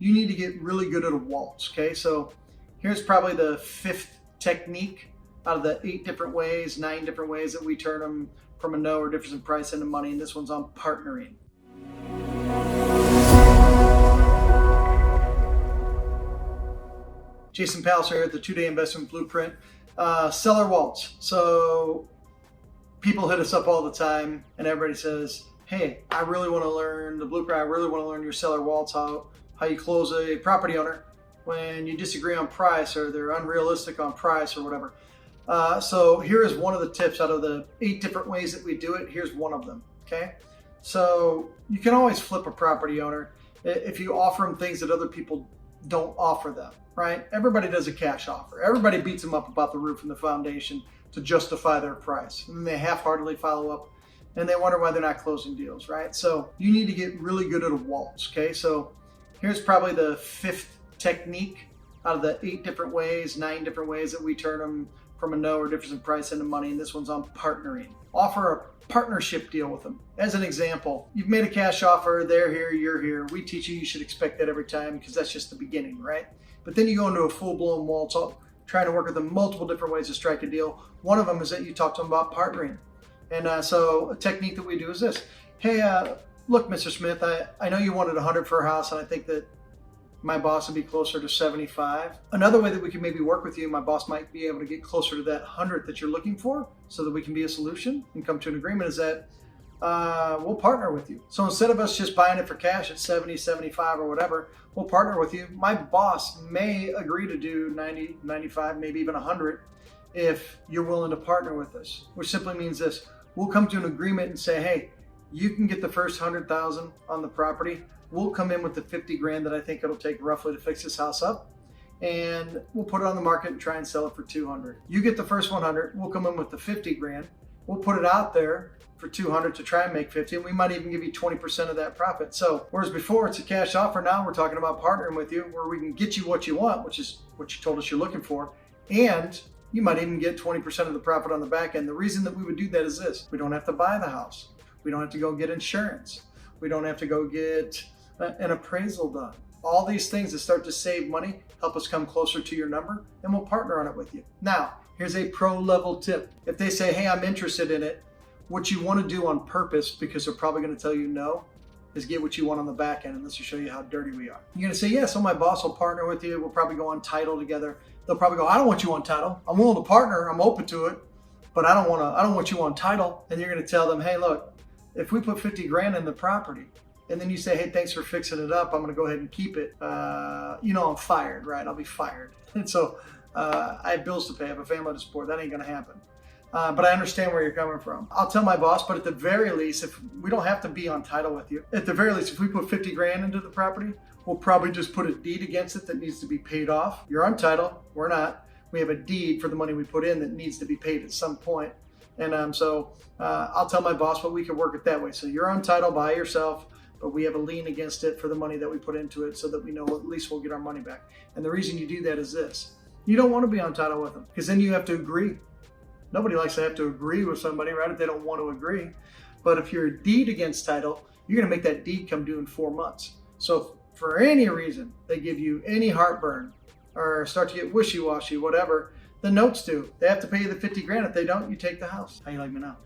you need to get really good at a waltz, okay? So here's probably the 5th technique out of the 8 different ways, 9 different ways that we turn them from a no or difference in price into money, and this one's on partnering. Jason Palliser here at the 2-Day Investment Blueprint. Seller Waltz. So people hit us up all the time and everybody says, hey, I really want to learn the blueprint. I really want to learn your Seller Waltz, how you close a property owner when you disagree on price or they're unrealistic on price or whatever. So here is one of the tips out of the 8 different ways that we do it. Here's one of them, okay? So you can always flip a property owner if you offer them things that other people don't offer them, right? Everybody does a cash offer. Everybody beats them up about the roof and the foundation to justify their price. And then they half-heartedly follow up and they wonder why they're not closing deals, right? So you need to get really good at a waltz, okay? So here's probably the 5th technique out of the 8 different ways, 9 different ways that we turn them from a no or difference in price into money, and this one's on partnering. Offer a partnership deal with them. As an example, you've made a cash offer, they're here, you're here. We teach you should expect that every time because that's just the beginning, right? But then you go into a full-blown waltz, trying to work with them multiple different ways to strike a deal. One of them is that you talk to them about partnering. And so a technique that we do is this. Hey, look, Mr. Smith, I know you wanted 100 for a house, and I think that my boss would be closer to 75. Another way that we can maybe work with you, my boss might be able to get closer to that 100 that you're looking for so that we can be a solution and come to an agreement, is that we'll partner with you. So instead of us just buying it for cash at 70, 75 or whatever, we'll partner with you. My boss may agree to do 90, 95, maybe even 100 if you're willing to partner with us, which simply means this. We'll come to an agreement and say, hey, you can get the first 100,000 on the property. We'll come in with the 50 grand that I think it'll take roughly to fix this house up. And we'll put it on the market and try and sell it for 200. You get the first 100, we'll come in with the 50 grand. We'll put it out there for 200 to try and make 50. And we might even give you 20% of that profit. So whereas before it's a cash offer, now we're talking about partnering with you where we can get you what you want, which is what you told us you're looking for. And you might even get 20% of the profit on the back end. The reason that we would do that is this. We don't have to buy the house. We don't have to go get insurance. We don't have to go get an appraisal done. All these things that start to save money help us come closer to your number, and we'll partner on it with you. Now, here's a pro level tip. If they say, hey, I'm interested in it, what you want to do on purpose, because they're probably going to tell you no, is get what you want on the back end, and this will show you how dirty we are. You're going to say, yeah, so my boss will partner with you. We'll probably go on title together. They'll probably go, I don't want you on title. I'm willing to partner. I'm open to it, but I don't want you on title. And you're going to tell them, hey, look, if we put 50 grand in the property, and then you say, hey, thanks for fixing it up, I'm going to go ahead and keep it. I'm fired, right? I'll be fired. And so I have bills to pay. I have a family to support. That ain't going to happen. But I understand where you're coming from. I'll tell my boss, but at the very least, if we don't have to be on title with you, at the very least, if we put 50 grand into the property, we'll probably just put a deed against it that needs to be paid off. You're on title. We're not. We have a deed for the money we put in that needs to be paid at some point. And so I'll tell my boss, but we can work it that way. So you're on title by yourself, but we have a lien against it for the money that we put into it so that we know at least we'll get our money back. And the reason you do that is this. You don't want to be on title with them because then you have to agree. Nobody likes to have to agree with somebody, right, if they don't want to agree. But if you're a deed against title, you're going to make that deed come due in 4 months. So if for any reason they give you any heartburn or start to get wishy-washy, whatever, the notes do. They have to pay you the 50 grand. If they don't, you take the house. How you like me now?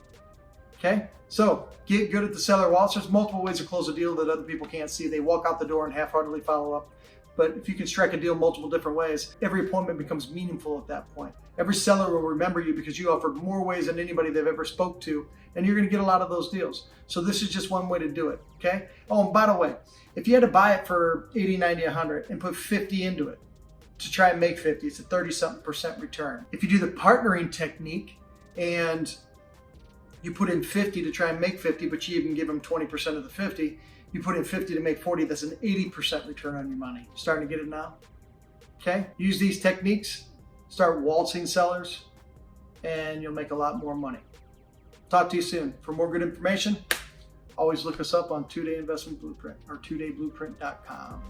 Okay, so get good at the Seller Waltz. There's multiple ways to close a deal that other people can't see. They walk out the door and half-heartedly follow up. But if you can strike a deal multiple different ways, every appointment becomes meaningful at that point. Every seller will remember you because you offered more ways than anybody they've ever spoke to, and you're going to get a lot of those deals. So this is just one way to do it, okay? Oh, and by the way, if you had to buy it for 80, 90, 100 and put 50 into it to try and make 50, it's a 30-something% return. If you do the partnering technique and you put in 50 to try and make 50, but you even give them 20% of the 50, you put in 50 to make 40, that's an 80% return on your money. Starting to get it now? Okay? Use these techniques, start waltzing sellers, and you'll make a lot more money. Talk to you soon. For more good information, always look us up on 2-Day Investment Blueprint or 2dayblueprint.com.